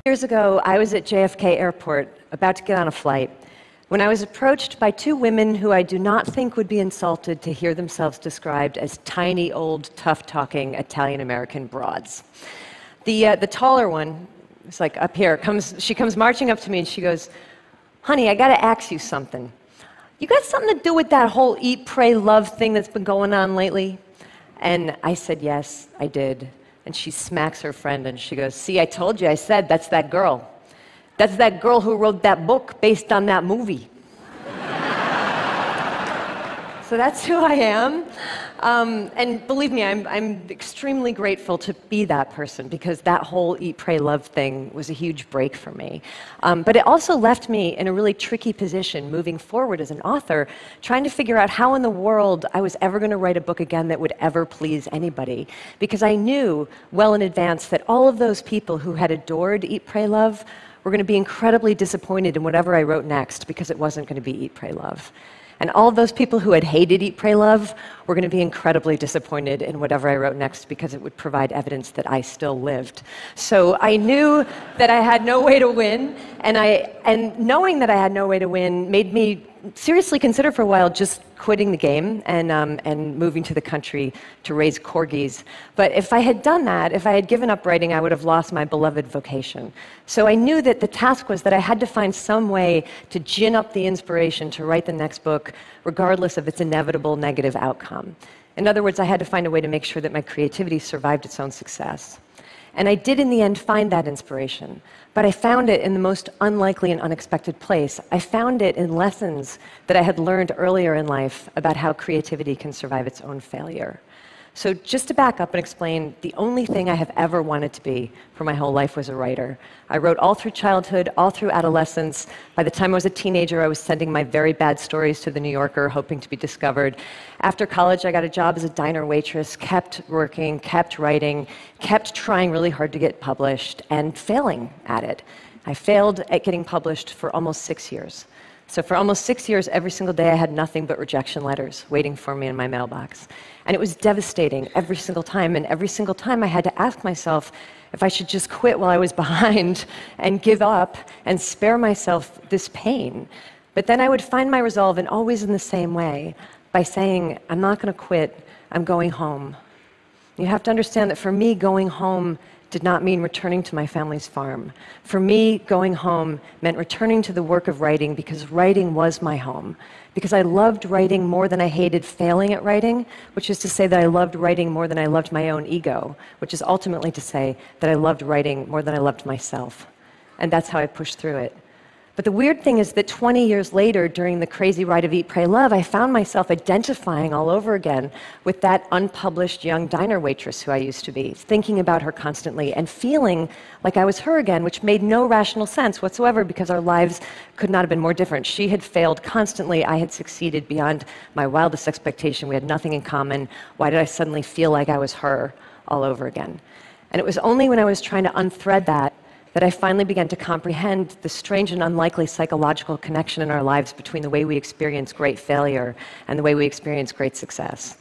Years ago, I was at JFK Airport, about to get on a flight, when I was approached by two women who I do not think would be insulted to hear themselves described as tiny, old, tough-talking Italian-American broads. The taller one, it's like up here, she comes marching up to me and she goes, "Honey, I gotta ask you something. You got something to do with that whole eat, pray, love thing that's been going on lately?" And I said, "Yes, I did." And she smacks her friend and she goes, "See, I told you, I said, that's that girl. That's that girl who wrote that book based on that movie." So that's who I am. And believe me, I'm extremely grateful to be that person, because that whole eat, pray, love thing was a huge break for me. But it also left me in a really tricky position moving forward as an author, trying to figure out how in the world I was ever going to write a book again that would ever please anybody. Because I knew well in advance that all of those people who had adored Eat, Pray, Love were going to be incredibly disappointed in whatever I wrote next, because it wasn't going to be Eat, Pray, Love. And all of those people who had hated Eat, Pray, Love were going to be incredibly disappointed in whatever I wrote next, because it would provide evidence that I still lived. So I knew that I had no way to win, and knowing that I had no way to win made me seriously consider for a while just quitting the game and moving to the country to raise corgis. But if I had done that, if I had given up writing, I would have lost my beloved vocation. So I knew that the task was that I had to find some way to gin up the inspiration to write the next book, regardless of its inevitable negative outcome. In other words, I had to find a way to make sure that my creativity survived its own success. And I did in the end find that inspiration, but I found it in the most unlikely and unexpected place. I found it in lessons that I had learned earlier in life about how creativity can survive its own failure. So just to back up and explain, the only thing I have ever wanted to be for my whole life was a writer. I wrote all through childhood, all through adolescence. By the time I was a teenager, I was sending my very bad stories to The New Yorker, hoping to be discovered. After college, I got a job as a diner waitress, kept working, kept writing, kept trying really hard to get published, and failing at it. I failed at getting published for almost 6 years. So for almost 6 years, every single day, I had nothing but rejection letters waiting for me in my mailbox. And it was devastating every single time. And every single time, I had to ask myself if I should just quit while I was behind and give up and spare myself this pain. But then I would find my resolve, and always in the same way, by saying, "I'm not going to quit, I'm going home." You have to understand that for me, going home did not mean returning to my family's farm. For me, going home meant returning to the work of writing, because writing was my home. Because I loved writing more than I hated failing at writing, which is to say that I loved writing more than I loved my own ego, which is ultimately to say that I loved writing more than I loved myself. And that's how I pushed through it. But the weird thing is that 20 years later, during the crazy ride of Eat, Pray, Love, I found myself identifying all over again with that unpublished young diner waitress who I used to be, thinking about her constantly and feeling like I was her again, which made no rational sense whatsoever, because our lives could not have been more different. She had failed constantly. I had succeeded beyond my wildest expectation. We had nothing in common. Why did I suddenly feel like I was her all over again? And it was only when I was trying to unthread that I finally began to comprehend the strange and unlikely psychological connection in our lives between the way we experience great failure and the way we experience great success.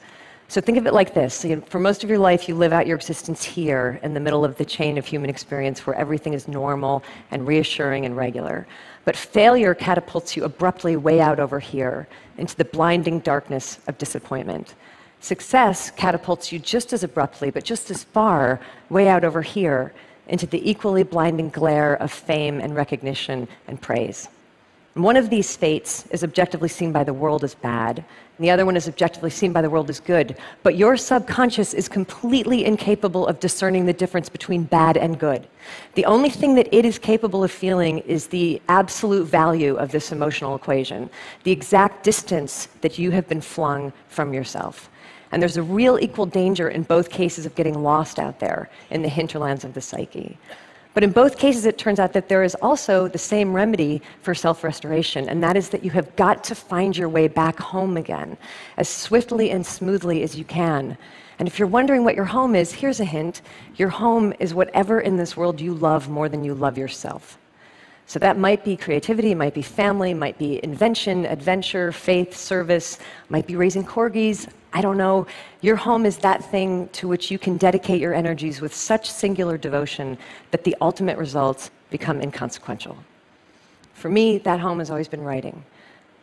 So think of it like this. For most of your life, you live out your existence here in the middle of the chain of human experience, where everything is normal and reassuring and regular. But failure catapults you abruptly way out over here into the blinding darkness of disappointment. Success catapults you just as abruptly, but just as far, way out over here into the equally blinding glare of fame and recognition and praise. And one of these fates is objectively seen by the world as bad, and the other one is objectively seen by the world as good. But your subconscious is completely incapable of discerning the difference between bad and good. The only thing that it is capable of feeling is the absolute value of this emotional equation, the exact distance that you have been flung from yourself. And there's a real equal danger in both cases of getting lost out there in the hinterlands of the psyche. But in both cases, it turns out that there is also the same remedy for self-restoration, and that is that you have got to find your way back home again, as swiftly and smoothly as you can. And if you're wondering what your home is, here's a hint. Your home is whatever in this world you love more than you love yourself. So that might be creativity, might be family, might be invention, adventure, faith, service, might be raising corgis. I don't know. Your home is that thing to which you can dedicate your energies with such singular devotion that the ultimate result become inconsequential. For me, that home has always been writing.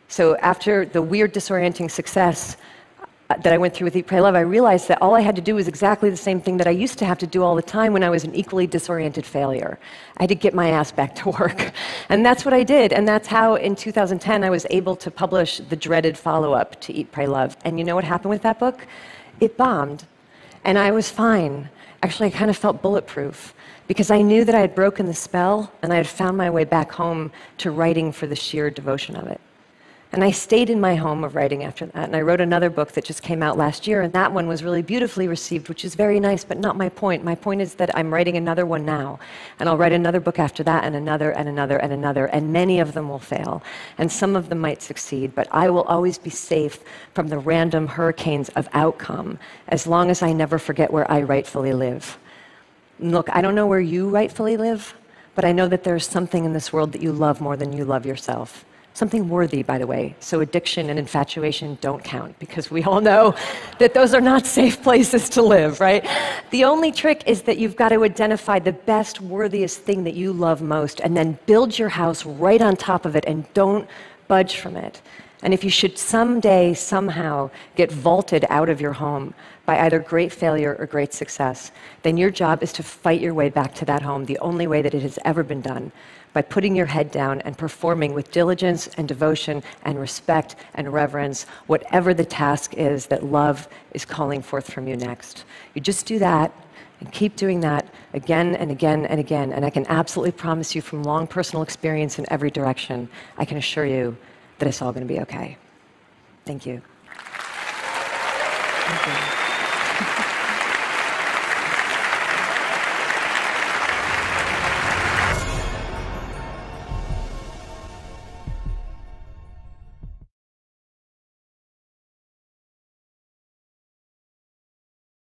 So after the weird, disorienting success that I went through with Eat, Pray, Love, I realized that all I had to do was exactly the same thing that I used to have to do all the time when I was an equally disoriented failure. I had to get my ass back to work. And that's what I did. And that's how, in 2010, I was able to publish the dreaded follow-up to Eat, Pray, Love. And you know what happened with that book? It bombed. And I was fine. Actually, I kind of felt bulletproof, because I knew that I had broken the spell, and I had found my way back home to writing for the sheer devotion of it. And I stayed in my home of writing after that, and I wrote another book that just came out last year, and that one was really beautifully received, which is very nice, but not my point. My point is that I'm writing another one now, and I'll write another book after that, and another, and another, and another, and many of them will fail, and some of them might succeed, but I will always be safe from the random hurricanes of outcome, as long as I never forget where I rightfully live. Look, I don't know where you rightfully live, but I know that there's something in this world that you love more than you love yourself. Something worthy, by the way. So addiction and infatuation don't count, because we all know that those are not safe places to live, right? The only trick is that you've got to identify the best, worthiest thing that you love most, and then build your house right on top of it, and don't budge from it. And if you should someday, somehow, get vaulted out of your home by either great failure or great success, then your job is to fight your way back to that home the only way that it has ever been done, by putting your head down and performing with diligence and devotion and respect and reverence whatever the task is that love is calling forth from you next. You just do that and keep doing that again and again and again, and I can absolutely promise you from long personal experience in every direction, I can assure you that it's all going to be okay. Thank you. Thank you.